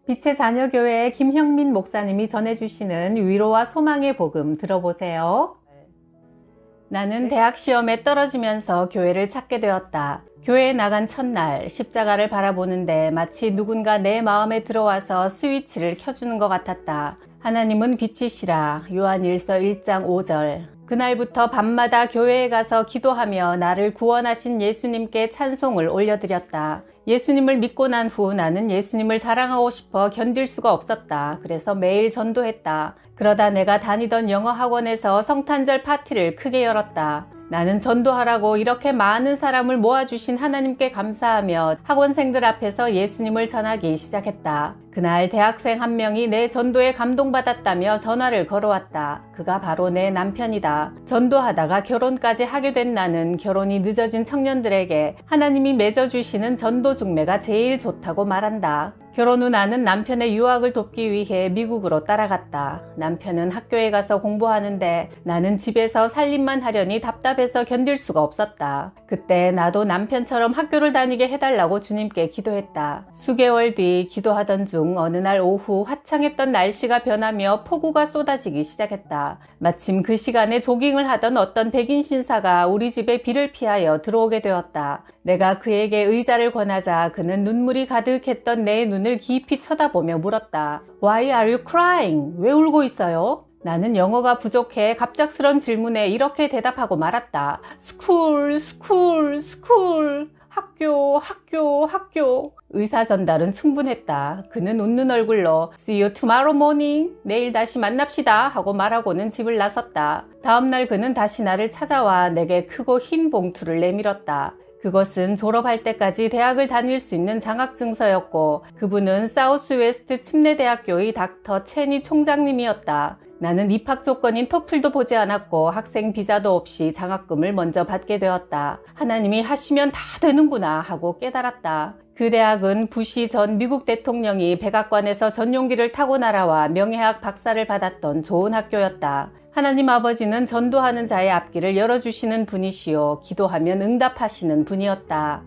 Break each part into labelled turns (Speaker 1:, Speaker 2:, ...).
Speaker 1: 빛의 자녀교회의 김형민 목사님이 전해주시는 위로와 소망의 복음 들어보세요. 나는 대학 시험에 떨어지면서 교회를 찾게 되었다. 교회에 나간 첫날 십자가를 바라보는데 마치 누군가 내 마음에 들어와서 스위치를 켜주는 것 같았다. 하나님은 빛이시라. 요한일서 1장 5절. 그날부터 밤마다 교회에 가서 기도하며 나를 구원하신 예수님께 찬송을 올려드렸다. 예수님을 믿고 난 후 나는 예수님을 자랑하고 싶어 견딜 수가 없었다. 그래서 매일 전도했다. 그러다 내가 다니던 영어 학원에서 성탄절 파티를 크게 열었다. 나는 전도하라고 이렇게 많은 사람을 모아주신 하나님께 감사하며 학원생들 앞에서 예수님을 전하기 시작했다. 그날 대학생 한 명이 내 전도에 감동받았다며 전화를 걸어왔다. 그가 바로 내 남편이다. 전도하다가 결혼까지 하게 된 나는 결혼이 늦어진 청년들에게 하나님이 맺어주시는 전도 중매가 제일 좋다고 말한다. 결혼 후 나는 남편의 유학을 돕기 위해 미국으로 따라갔다. 남편은 학교에 가서 공부하는데 나는 집에서 살림만 하려니 답답해서 견딜 수가 없었다. 그때 나도 남편처럼 학교를 다니게 해달라고 주님께 기도했다. 수개월 뒤 기도하던 중 어느 날 오후 화창했던 날씨가 변하며 폭우가 쏟아지기 시작했다. 마침 그 시간에 조깅을 하던 어떤 백인 신사가 우리 집에 비를 피하여 들어오게 되었다. 내가 그에게 의자를 권하자 그는 눈물이 가득했던 내 눈을 깊이 쳐다보며 물었다. Why are you crying? 왜 울고 있어요? 나는 영어가 부족해 갑작스런 질문에 이렇게 대답하고 말았다. School, school, school. 학교, 학교, 학교. 의사 전달은 충분했다. 그는 웃는 얼굴로 See you tomorrow morning. 내일 다시 만납시다 하고 말하고는 집을 나섰다. 다음날 그는 다시 나를 찾아와 내게 크고 흰 봉투를 내밀었다. 그것은 졸업할 때까지 대학을 다닐 수 있는 장학증서였고 그분은 사우스웨스트 침례대학교의 닥터 체니 총장님이었다. 나는 입학 조건인 토플도 보지 않았고 학생 비자도 없이 장학금을 먼저 받게 되었다. 하나님이 하시면 다 되는구나 하고 깨달았다. 그 대학은 부시 전 미국 대통령이 백악관에서 전용기를 타고 날아와 명예학 박사를 받았던 좋은 학교였다. 하나님 아버지는 전도하는 자의 앞길을 열어주시는 분이시요 기도하면 응답하시는 분이었다.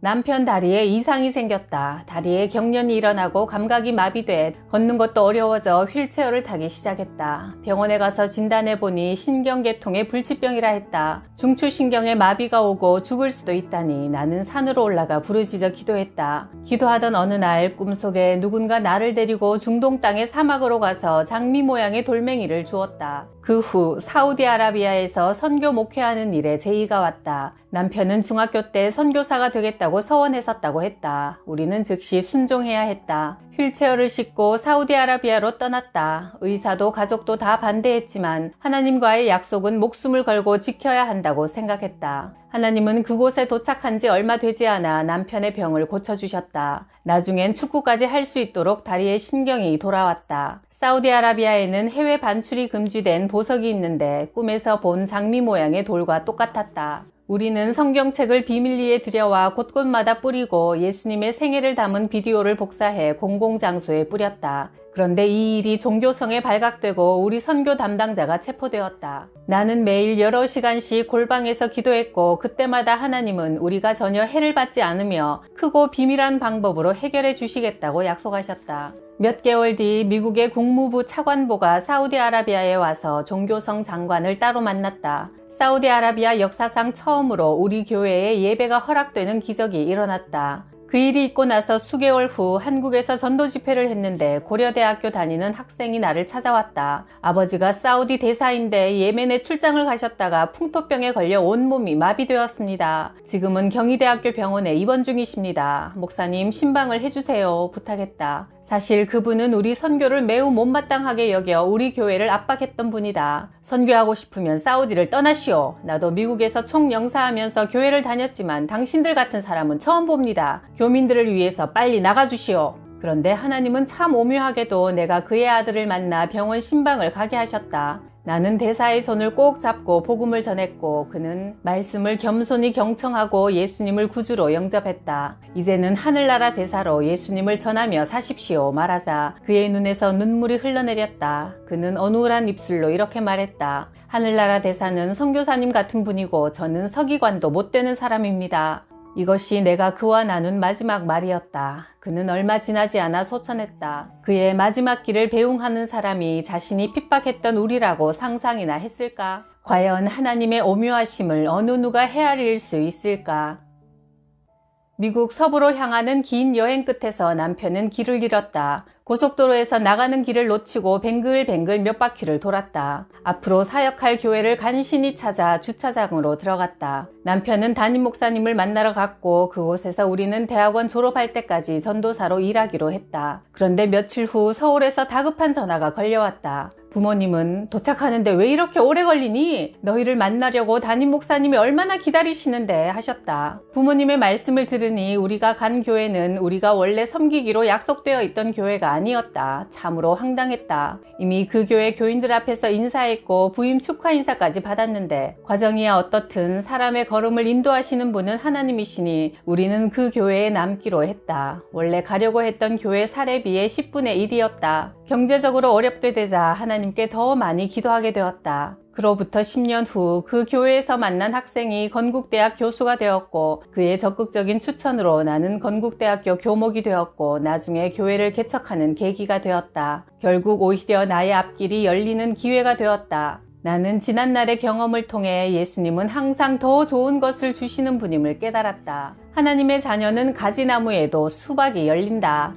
Speaker 1: 남편 다리에 이상이 생겼다. 다리에 경련이 일어나고 감각이 마비돼 걷는 것도 어려워져 휠체어를 타기 시작했다. 병원에 가서 진단해보니 신경계통의 불치병이라 했다. 중추신경에 마비가 오고 죽을 수도 있다니 나는 산으로 올라가 부르짖어 기도했다. 기도하던 어느 날 꿈속에 누군가 나를 데리고 중동 땅의 사막으로 가서 장미 모양의 돌멩이를 주었다. 그 후 사우디아라비아에서 선교 목회하는 일에 제의가 왔다. 남편은 중학교 때 선교사가 되겠다고 서원했었다고 했다. 우리는 즉시 순종해야 했다. 휠체어를 싣고 사우디아라비아로 떠났다. 의사도 가족도 다 반대했지만 하나님과의 약속은 목숨을 걸고 지켜야 한다고 생각했다. 하나님은 그곳에 도착한 지 얼마 되지 않아 남편의 병을 고쳐주셨다. 나중엔 축구까지 할 수 있도록 다리에 신경이 돌아왔다. 사우디아라비아에는 해외 반출이 금지된 보석이 있는데 꿈에서 본 장미 모양의 돌과 똑같았다. 우리는 성경책을 비밀리에 들여와 곳곳마다 뿌리고 예수님의 생애를 담은 비디오를 복사해 공공장소에 뿌렸다. 그런데 이 일이 종교성에 발각되고 우리 선교 담당자가 체포되었다. 나는 매일 여러 시간씩 골방에서 기도했고 그때마다 하나님은 우리가 전혀 해를 받지 않으며 크고 비밀한 방법으로 해결해 주시겠다고 약속하셨다. 몇 개월 뒤 미국의 국무부 차관보가 사우디아라비아에 와서 종교성 장관을 따로 만났다. 사우디아라비아 역사상 처음으로 우리 교회에 예배가 허락되는 기적이 일어났다. 그 일이 있고 나서 수개월 후 한국에서 전도 집회를 했는데 고려대학교 다니는 학생이 나를 찾아왔다. 아버지가 사우디 대사인데 예멘에 출장을 가셨다가 풍토병에 걸려 온몸이 마비되었습니다. 지금은 경희대학교 병원에 입원 중이십니다. 목사님 신방을 해주세요. 부탁했다. 사실 그분은 우리 선교를 매우 못마땅하게 여겨 우리 교회를 압박했던 분이다. 선교하고 싶으면 사우디를 떠나시오. 나도 미국에서 총영사하면서 교회를 다녔지만 당신들 같은 사람은 처음 봅니다. 교민들을 위해서 빨리 나가주시오. 그런데 하나님은 참 오묘하게도 내가 그의 아들을 만나 병원 신방을 가게 하셨다. 나는 대사의 손을 꼭 잡고 복음을 전했고 그는 말씀을 겸손히 경청하고 예수님을 구주로 영접했다. 이제는 하늘나라 대사로 예수님을 전하며 사십시오 말하자 그의 눈에서 눈물이 흘러내렸다. 그는 어눌한 입술로 이렇게 말했다. 하늘나라 대사는 선교사님 같은 분이고 저는 서기관도 못 되는 사람입니다. 이것이 내가 그와 나눈 마지막 말이었다. 그는 얼마 지나지 않아 소천했다. 그의 마지막 길을 배웅하는 사람이 자신이 핍박했던 우리라고 상상이나 했을까? 과연 하나님의 오묘하심을 어느 누가 헤아릴 수 있을까? 미국 서부로 향하는 긴 여행 끝에서 남편은 길을 잃었다. 고속도로에서 나가는 길을 놓치고 뱅글뱅글 몇 바퀴를 돌았다. 앞으로 사역할 교회를 간신히 찾아 주차장으로 들어갔다. 남편은 담임 목사님을 만나러 갔고 그곳에서 우리는 대학원 졸업할 때까지 전도사로 일하기로 했다. 그런데 며칠 후 서울에서 다급한 전화가 걸려왔다. 부모님은 도착하는데 왜 이렇게 오래 걸리니? 너희를 만나려고 담임 목사님이 얼마나 기다리시는데 하셨다. 부모님의 말씀을 들으니 우리가 간 교회는 우리가 원래 섬기기로 약속되어 있던 교회가 아니었다. 참으로 황당했다. 이미 그 교회 교인들 앞에서 인사했고 부임 축하 인사까지 받았는데 과정이야 어떻든 사람의 걸음을 인도하시는 분은 하나님이시니 우리는 그 교회에 남기로 했다. 원래 가려고 했던 교회 사례비의 10분의 1이었다. 경제적으로 어렵게 되자 하나님께 더 많이 기도하게 되었다. 그로부터 10년 후 그 교회에서 만난 학생이 건국대학 교수가 되었고 그의 적극적인 추천으로 나는 건국대학교 교목이 되었고 나중에 교회를 개척하는 계기가 되었다. 결국 오히려 나의 앞길이 열리는 기회가 되었다. 나는 지난날의 경험을 통해 예수님은 항상 더 좋은 것을 주시는 분임을 깨달았다. 하나님의 자녀는 가지나무에도 수박이 열린다.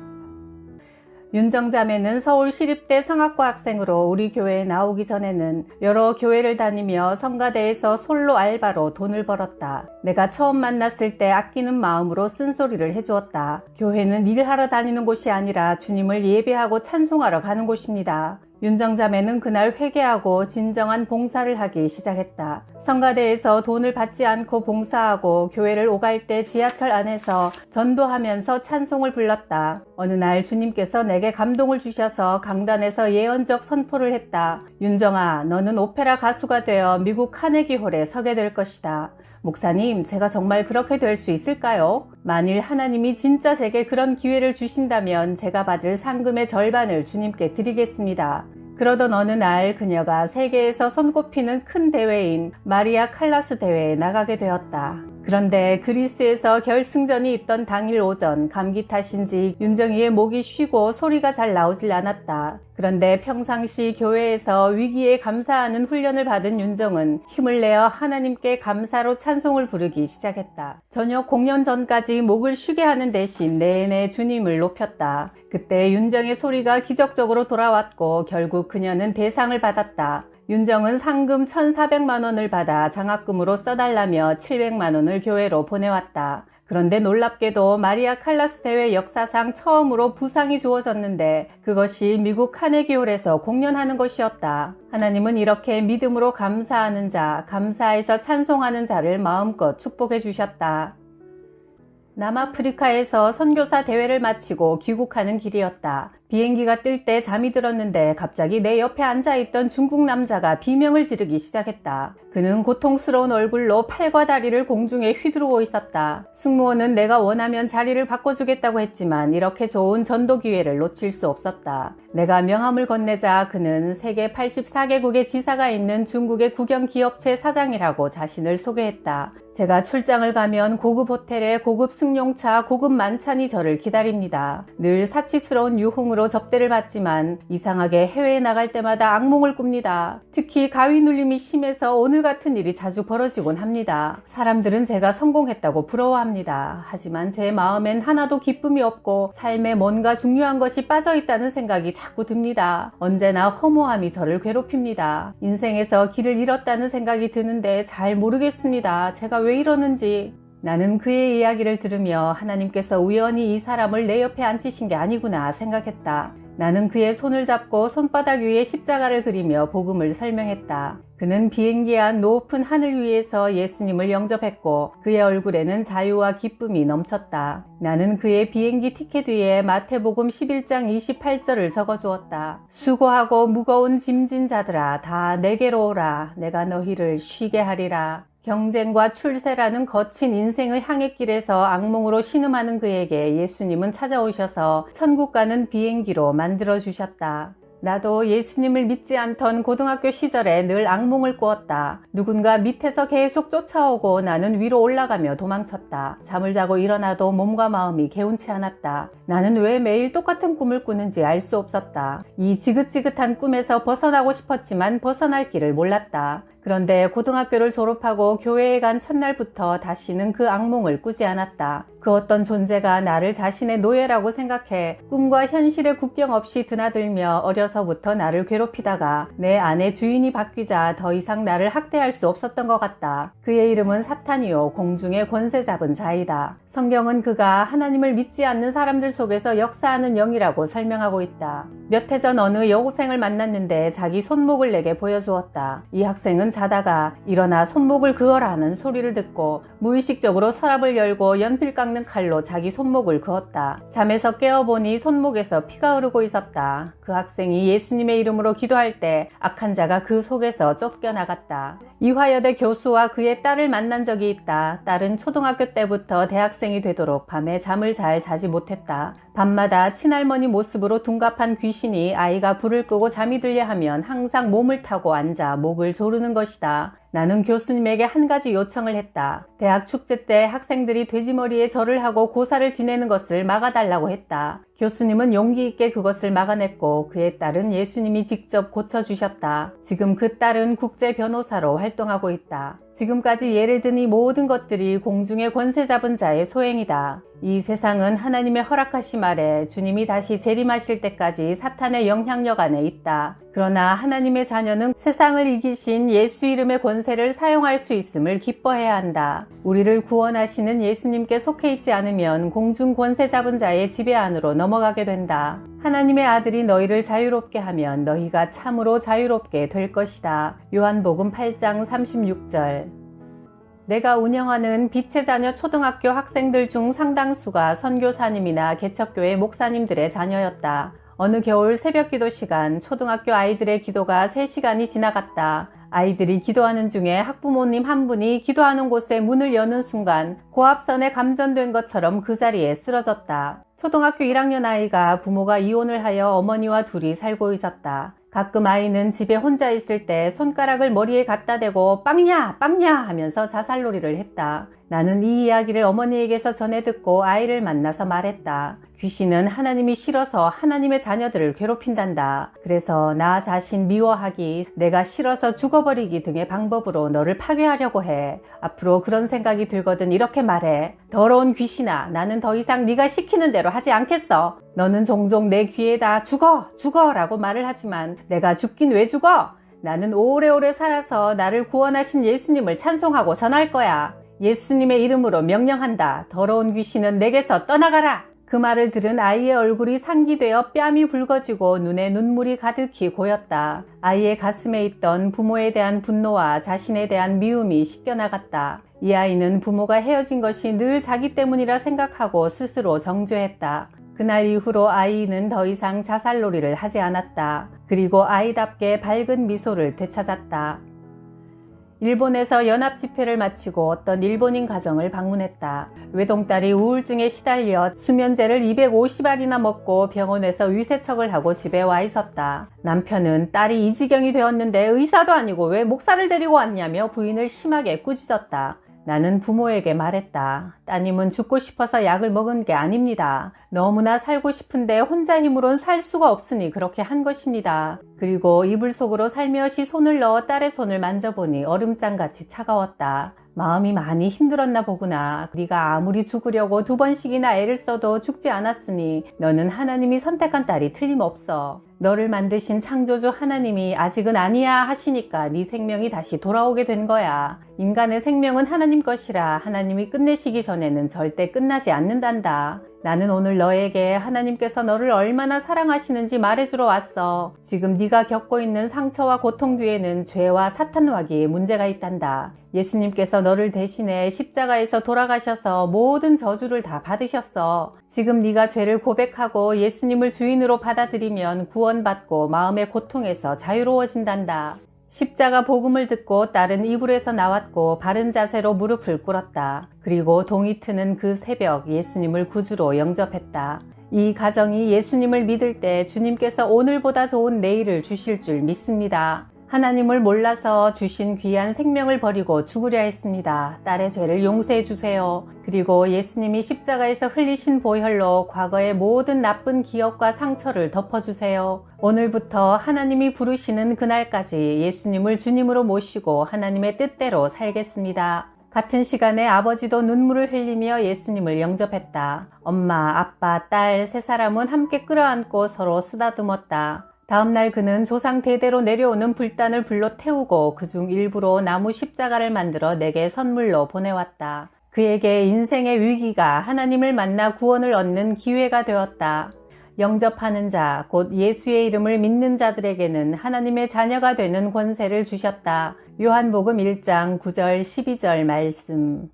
Speaker 1: 윤정자매는 서울시립대 성악과 학생으로 우리 교회에 나오기 전에는 여러 교회를 다니며 성가대에서 솔로 알바로 돈을 벌었다. 내가 처음 만났을 때 아끼는 마음으로 쓴소리를 해주었다. 교회는 일하러 다니는 곳이 아니라 주님을 예배하고 찬송하러 가는 곳입니다. 윤정자매는 그날 회개하고 진정한 봉사를 하기 시작했다. 성가대에서 돈을 받지 않고 봉사하고 교회를 오갈 때 지하철 안에서 전도하면서 찬송을 불렀다. 어느 날 주님께서 내게 감동을 주셔서 강단에서 예언적 선포를 했다. 윤정아, 너는 오페라 가수가 되어 미국 카네기홀에 서게 될 것이다. 목사님, 제가 정말 그렇게 될 수 있을까요? 만일 하나님이 진짜 제게 그런 기회를 주신다면 제가 받을 상금의 절반을 주님께 드리겠습니다. 그러던 어느 날 그녀가 세계에서 손꼽히는 큰 대회인 마리아 칼라스 대회에 나가게 되었다. 그런데 그리스에서 결승전이 있던 당일 오전 감기 탓인지 윤정이의 목이 쉬고 소리가 잘 나오질 않았다. 그런데 평상시 교회에서 위기에 감사하는 훈련을 받은 윤정은 힘을 내어 하나님께 감사로 찬송을 부르기 시작했다. 저녁 공연 전까지 목을 쉬게 하는 대신 내내 주님을 높였다. 그때 윤정의 소리가 기적적으로 돌아왔고 결국 그녀는 대상을 받았다. 윤정은 상금 1,400만 원을 받아 장학금으로 써달라며 700만 원을 교회로 보내왔다. 그런데 놀랍게도 마리아 칼라스 대회 역사상 처음으로 부상이 주어졌는데 그것이 미국 카네기홀에서 공연하는 것이었다. 하나님은 이렇게 믿음으로 감사하는 자, 감사해서 찬송하는 자를 마음껏 축복해 주셨다. 남아프리카에서 선교사 대회를 마치고 귀국하는 길이었다. 비행기가 뜰 때 잠이 들었는데 갑자기 내 옆에 앉아있던 중국 남자가 비명을 지르기 시작했다. 그는 고통스러운 얼굴로 팔과 다리를 공중에 휘두르고 있었다. 승무원은 내가 원하면 자리를 바꿔주겠다고 했지만 이렇게 좋은 전도 기회를 놓칠 수 없었다. 내가 명함을 건네자 그는 세계 84개국의 지사가 있는 중국의 국영 기업체 사장이라고 자신을 소개했다. 제가 출장을 가면 고급 호텔에 고급 승용차, 고급 만찬이 저를 기다립니다. 늘 사치스러운 유흥으로 접대를 받지만 이상하게 해외에 나갈 때마다 악몽을 꿉니다. 특히 가위 눌림이 심해서 오늘 같은 일이 자주 벌어지곤 합니다. 사람들은 제가 성공했다고 부러워합니다. 하지만 제 마음엔 하나도 기쁨이 없고 삶에 뭔가 중요한 것이 빠져있다는 생각이 자꾸 듭니다. 언제나 허무함이 저를 괴롭힙니다. 인생에서 길을 잃었다는 생각이 드는데 잘 모르겠습니다. 제가 왜 이러는지. 나는 그의 이야기를 들으며 하나님께서 우연히 이 사람을 내 옆에 앉히신 게 아니구나 생각했다. 나는 그의 손을 잡고 손바닥 위에 십자가를 그리며 복음을 설명했다. 그는 비행기 안 높은 하늘 위에서 예수님을 영접했고 그의 얼굴에는 자유와 기쁨이 넘쳤다. 나는 그의 비행기 티켓 위에 마태복음 11장 28절을 적어주었다. 수고하고 무거운 짐진 자들아 다 내게로 오라. 내가 너희를 쉬게 하리라. 경쟁과 출세라는 거친 인생의 항해길에서 악몽으로 신음하는 그에게 예수님은 찾아오셔서 천국 가는 비행기로 만들어주셨다. 나도 예수님을 믿지 않던 고등학교 시절에 늘 악몽을 꾸었다. 누군가 밑에서 계속 쫓아오고 나는 위로 올라가며 도망쳤다. 잠을 자고 일어나도 몸과 마음이 개운치 않았다. 나는 왜 매일 똑같은 꿈을 꾸는지 알 수 없었다. 이 지긋지긋한 꿈에서 벗어나고 싶었지만 벗어날 길을 몰랐다. 그런데 고등학교를 졸업하고 교회에 간 첫날부터 다시는 그 악몽을 꾸지 않았다. 그 어떤 존재가 나를 자신의 노예라고 생각해 꿈과 현실의 국경 없이 드나들며 어려서부터 나를 괴롭히다가 내 안의 주인이 바뀌자 더 이상 나를 학대할 수 없었던 것 같다. 그의 이름은 사탄이요 공중의 권세 잡은 자이다. 성경은 그가 하나님을 믿지 않는 사람들 속에서 역사하는 영이라고 설명하고 있다. 몇 해 전 어느 여고생을 만났는데 자기 손목을 내게 보여주었다. 이 학생은 자다가 일어나 손목을 그어라는 소리를 듣고 무의식적으로 서랍을 열고 연필 깎는 칼로 자기 손목을 그었다. 잠에서 깨어보니 손목에서 피가 흐르고 있었다. 그 학생이 예수님의 이름으로 기도할 때 악한 자가 그 속에서 쫓겨나갔다. 이화여대 교수와 그의 딸을 만난 적이 있다. 딸은 초등학교 때부터 대학생이 되도록 밤에 잠을 잘 자지 못했다. 밤마다 친할머니 모습으로 둔갑한 귀신이 아이가 불을 끄고 잠이 들려 하면 항상 몸을 타고 앉아 목을 조르는 것이다. 나는 교수님에게 한 가지 요청을 했다. 대학 축제 때 학생들이 돼지머리에 절을 하고 고사를 지내는 것을 막아달라고 했다. 교수님은 용기 있게 그것을 막아냈고 그의 딸은 예수님이 직접 고쳐주셨다. 지금 그 딸은 국제 변호사로 활동하고 있다. 지금까지 예를 든 이 모든 것들이 공중의 권세 잡은 자의 소행이다. 이 세상은 하나님의 허락하심 아래 주님이 다시 재림하실 때까지 사탄의 영향력 안에 있다. 그러나 하나님의 자녀는 세상을 이기신 예수 이름의 권세를 사용할 수 있음을 기뻐해야 한다. 우리를 구원하시는 예수님께 속해 있지 않으면 공중 권세 잡은 자의 지배 안으로 넘어가게 된다. 하나님의 아들이 너희를 자유롭게 하면 너희가 참으로 자유롭게 될 것이다. 요한복음 8장 36절. 내가 운영하는 빛의 자녀 초등학교 학생들 중 상당수가 선교사님이나 개척교회 목사님들의 자녀였다. 어느 겨울 새벽 기도 시간 초등학교 아이들의 기도가 3시간이 지나갔다. 아이들이 기도하는 중에 학부모님 한 분이 기도하는 곳에 문을 여는 순간 고압선에 감전된 것처럼 그 자리에 쓰러졌다. 초등학교 1학년 아이가 부모가 이혼을 하여 어머니와 둘이 살고 있었다. 가끔 아이는 집에 혼자 있을 때 손가락을 머리에 갖다 대고 빵야 빵야 하면서 자살놀이를 했다. 나는 이 이야기를 어머니에게서 전해 듣고 아이를 만나서 말했다. 귀신은 하나님이 싫어서 하나님의 자녀들을 괴롭힌단다. 그래서 나 자신 미워하기, 내가 싫어서 죽어버리기 등의 방법으로 너를 파괴하려고 해. 앞으로 그런 생각이 들거든 이렇게 말해. 더러운 귀신아, 나는 더 이상 네가 시키는 대로 하지 않겠어. 너는 종종 내 귀에다 죽어 라고 말을 하지만 내가 죽긴 왜 죽어? 나는 오래오래 살아서 나를 구원하신 예수님을 찬송하고 전할 거야. 예수님의 이름으로 명령한다. 더러운 귀신은 내게서 떠나가라. 그 말을 들은 아이의 얼굴이 상기되어 뺨이 붉어지고 눈에 눈물이 가득히 고였다. 아이의 가슴에 있던 부모에 대한 분노와 자신에 대한 미움이 씻겨나갔다. 이 아이는 부모가 헤어진 것이 늘 자기 때문이라 생각하고 스스로 정죄했다. 그날 이후로 아이는 더 이상 자살놀이를 하지 않았다. 그리고 아이답게 밝은 미소를 되찾았다. 일본에서 연합집회를 마치고 어떤 일본인 가정을 방문했다. 외동딸이 우울증에 시달려 수면제를 250알이나 먹고 병원에서 위세척을 하고 집에 와 있었다. 남편은 딸이 이 지경이 되었는데 의사도 아니고 왜 목사를 데리고 왔냐며 부인을 심하게 꾸짖었다. 나는 부모에게 말했다. 따님은 죽고 싶어서 약을 먹은 게 아닙니다. 너무나 살고 싶은데 혼자 힘으론 살 수가 없으니 그렇게 한 것입니다. 그리고 이불 속으로 살며시 손을 넣어 딸의 손을 만져보니 얼음장같이 차가웠다. 마음이 많이 힘들었나 보구나. 네가 아무리 죽으려고 2번씩이나 애를 써도 죽지 않았으니 너는 하나님이 선택한 딸이 틀림없어. 너를 만드신 창조주 하나님이 아직은 아니야 하시니까 네 생명이 다시 돌아오게 된 거야. 인간의 생명은 하나님 것이라 하나님이 끝내시기 전에는 절대 끝나지 않는단다. 나는 오늘 너에게 하나님께서 너를 얼마나 사랑하시는지 말해주러 왔어. 지금 네가 겪고 있는 상처와 고통 뒤에는 죄와 사탄와기의 문제가 있단다. 예수님께서 너를 대신해 십자가에서 돌아가셔서 모든 저주를 다 받으셨어. 지금 네가 죄를 고백하고 예수님을 주인으로 받아들이면 구원받고 마음의 고통에서 자유로워진단다. 십자가 복음을 듣고 딸은 이불에서 나왔고 바른 자세로 무릎을 꿇었다. 그리고 동이 트는 그 새벽 예수님을 구주로 영접했다. 이 가정이 예수님을 믿을 때 주님께서 오늘보다 좋은 내일을 주실 줄 믿습니다. 하나님을 몰라서 주신 귀한 생명을 버리고 죽으려 했습니다. 딸의 죄를 용서해 주세요. 그리고 예수님이 십자가에서 흘리신 보혈로 과거의 모든 나쁜 기억과 상처를 덮어주세요. 오늘부터 하나님이 부르시는 그날까지 예수님을 주님으로 모시고 하나님의 뜻대로 살겠습니다. 같은 시간에 아버지도 눈물을 흘리며 예수님을 영접했다. 엄마, 아빠, 딸 세 사람은 함께 끌어안고 서로 쓰다듬었다. 다음날 그는 조상 대대로 내려오는 불단을 불로 태우고 그중 일부로 나무 십자가를 만들어 내게 선물로 보내왔다. 그에게 인생의 위기가 하나님을 만나 구원을 얻는 기회가 되었다. 영접하는 자, 곧 예수의 이름을 믿는 자들에게는 하나님의 자녀가 되는 권세를 주셨다. 요한복음 1장 9절 12절 말씀.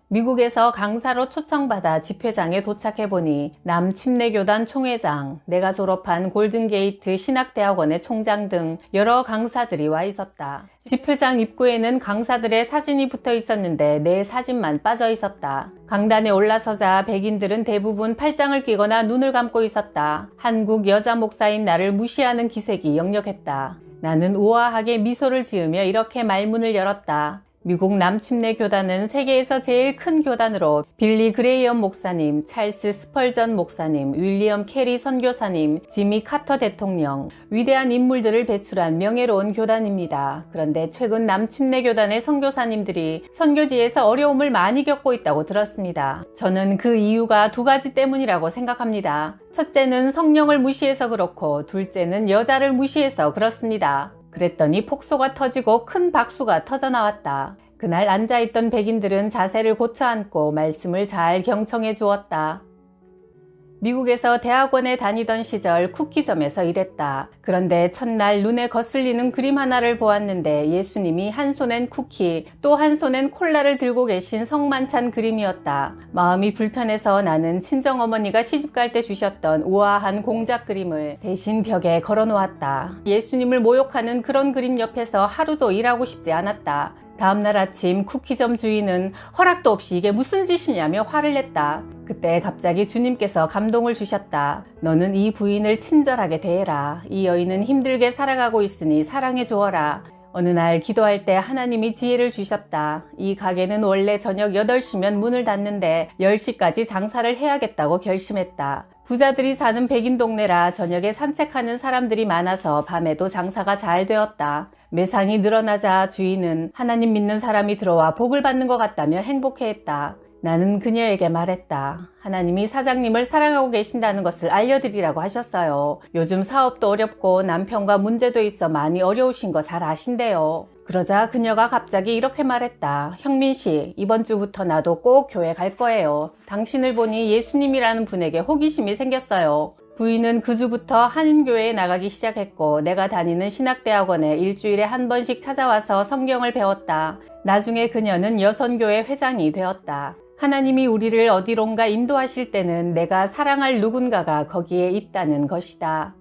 Speaker 1: 미국에서 강사로 초청받아 집회장에 도착해보니 남침례교단 총회장, 내가 졸업한 골든게이트 신학대학원의 총장 등 여러 강사들이 와 있었다. 집회장 입구에는 강사들의 사진이 붙어 있었는데 내 사진만 빠져 있었다. 강단에 올라서자 백인들은 대부분 팔짱을 끼거나 눈을 감고 있었다. 한국 여자 목사인 나를 무시하는 기색이 역력했다. 나는 우아하게 미소를 지으며 이렇게 말문을 열었다. 미국 남침례 교단은 세계에서 제일 큰 교단으로 빌리 그레이엄 목사님, 찰스 스펄전 목사님, 윌리엄 캐리 선교사님, 지미 카터 대통령, 위대한 인물들을 배출한 명예로운 교단입니다. 그런데 최근 남침례 교단의 선교사님들이 선교지에서 어려움을 많이 겪고 있다고 들었습니다. 저는 그 이유가 두 가지 때문이라고 생각합니다. 첫째는 성령을 무시해서 그렇고 둘째는 여자를 무시해서 그렇습니다. 그랬더니 폭소가 터지고 큰 박수가 터져나왔다. 그날 앉아있던 백인들은 자세를 고쳐 앉고 말씀을 잘 경청해 주었다. 미국에서 대학원에 다니던 시절 쿠키점에서 일했다. 그런데 첫날 눈에 거슬리는 그림 하나를 보았는데 예수님이 한 손엔 쿠키, 또 한 손엔 콜라를 들고 계신 성만찬 그림이었다. 마음이 불편해서 나는 친정어머니가 시집갈 때 주셨던 우아한 공작 그림을 대신 벽에 걸어놓았다. 예수님을 모욕하는 그런 그림 옆에서 하루도 일하고 싶지 않았다. 다음날 아침 쿠키점 주인은 허락도 없이 이게 무슨 짓이냐며 화를 냈다. 그때 갑자기 주님께서 감동을 주셨다. 너는 이 부인을 친절하게 대해라. 이 여인은 힘들게 살아가고 있으니 사랑해 주어라. 어느 날 기도할 때 하나님이 지혜를 주셨다. 이 가게는 원래 저녁 8시면 문을 닫는데 10시까지 장사를 해야겠다고 결심했다. 부자들이 사는 백인 동네라 저녁에 산책하는 사람들이 많아서 밤에도 장사가 잘 되었다. 매상이 늘어나자 주인은 하나님 믿는 사람이 들어와 복을 받는 것 같다며 행복해했다. 나는 그녀에게 말했다. 하나님이 사장님을 사랑하고 계신다는 것을 알려드리라고 하셨어요. 요즘 사업도 어렵고 남편과 문제도 있어 많이 어려우신 거 잘 아신대요. 그러자 그녀가 갑자기 이렇게 말했다. 형민 씨, 이번 주부터 나도 꼭 교회 갈 거예요. 당신을 보니 예수님이라는 분에게 호기심이 생겼어요. 부인은 그 주부터 한인교회에 나가기 시작했고 내가 다니는 신학대학원에 일주일에 한 번씩 찾아와서 성경을 배웠다. 나중에 그녀는 여선교회 회장이 되었다. 하나님이 우리를 어디론가 인도하실 때는 내가 사랑할 누군가가 거기에 있다는 것이다.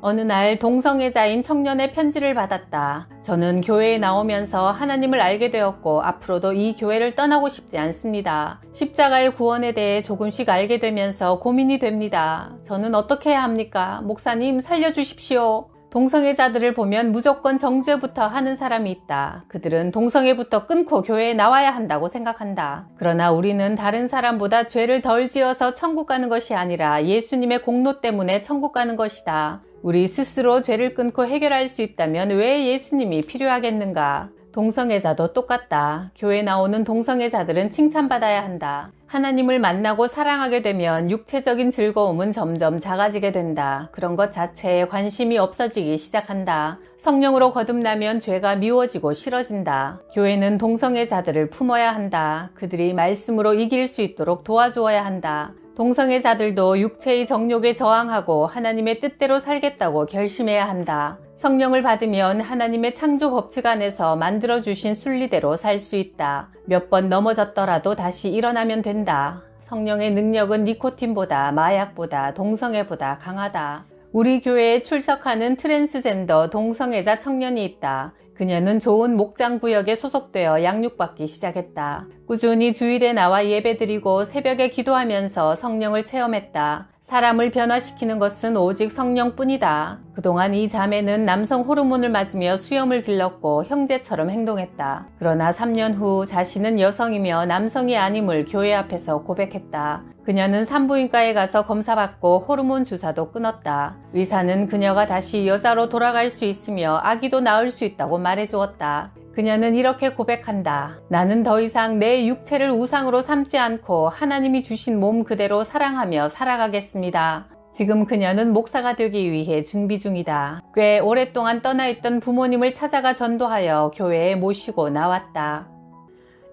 Speaker 1: 어느 날 동성애자인 청년의 편지를 받았다. 저는 교회에 나오면서 하나님을 알게 되었고 앞으로도 이 교회를 떠나고 싶지 않습니다. 십자가의 구원에 대해 조금씩 알게 되면서 고민이 됩니다. 저는 어떻게 해야 합니까? 목사님 살려주십시오. 동성애자들을 보면 무조건 정죄부터 하는 사람이 있다. 그들은 동성애부터 끊고 교회에 나와야 한다고 생각한다. 그러나 우리는 다른 사람보다 죄를 덜 지어서 천국 가는 것이 아니라 예수님의 공로 때문에 천국 가는 것이다. 우리 스스로 죄를 끊고 해결할 수 있다면 왜 예수님이 필요하겠는가? 동성애자도 똑같다. 교회 나오는 동성애자들은 칭찬받아야 한다. 하나님을 만나고 사랑하게 되면 육체적인 즐거움은 점점 작아지게 된다. 그런 것 자체에 관심이 없어지기 시작한다. 성령으로 거듭나면 죄가 미워지고 싫어진다. 교회는 동성애자들을 품어야 한다. 그들이 말씀으로 이길 수 있도록 도와주어야 한다. 동성애자들도 육체의 정욕에 저항하고 하나님의 뜻대로 살겠다고 결심해야 한다. 성령을 받으면 하나님의 창조 법칙 안에서 만들어주신 순리대로 살 수 있다. 몇 번 넘어졌더라도 다시 일어나면 된다. 성령의 능력은 니코틴보다 마약보다 동성애보다 강하다. 우리 교회에 출석하는 트랜스젠더 동성애자 청년이 있다. 그녀는 좋은 목장 구역에 소속되어 양육받기 시작했다. 꾸준히 주일에 나와 예배드리고 새벽에 기도하면서 성령을 체험했다. 사람을 변화시키는 것은 오직 성령뿐이다. 그동안 이 자매는 남성 호르몬을 맞으며 수염을 길렀고 형제처럼 행동했다. 그러나 3년 후 자신은 여성이며 남성이 아님을 교회 앞에서 고백했다. 그녀는 산부인과에 가서 검사받고 호르몬 주사도 끊었다. 의사는 그녀가 다시 여자로 돌아갈 수 있으며 아기도 낳을 수 있다고 말해주었다. 그녀는 이렇게 고백한다. 나는 더 이상 내 육체를 우상으로 삼지 않고 하나님이 주신 몸 그대로 사랑하며 살아가겠습니다. 지금 그녀는 목사가 되기 위해 준비 중이다. 꽤 오랫동안 떠나 있던 부모님을 찾아가 전도하여 교회에 모시고 나왔다.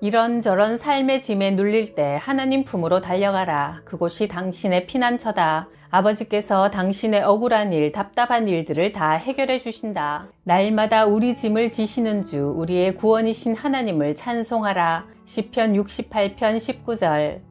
Speaker 1: 이런저런 삶의 짐에 눌릴 때 하나님 품으로 달려가라. 그곳이 당신의 피난처다. 아버지께서 당신의 억울한 일, 답답한 일들을 다 해결해 주신다. 날마다 우리 짐을 지시는 주, 우리의 구원이신 하나님을 찬송하라. 시편 68편 19절.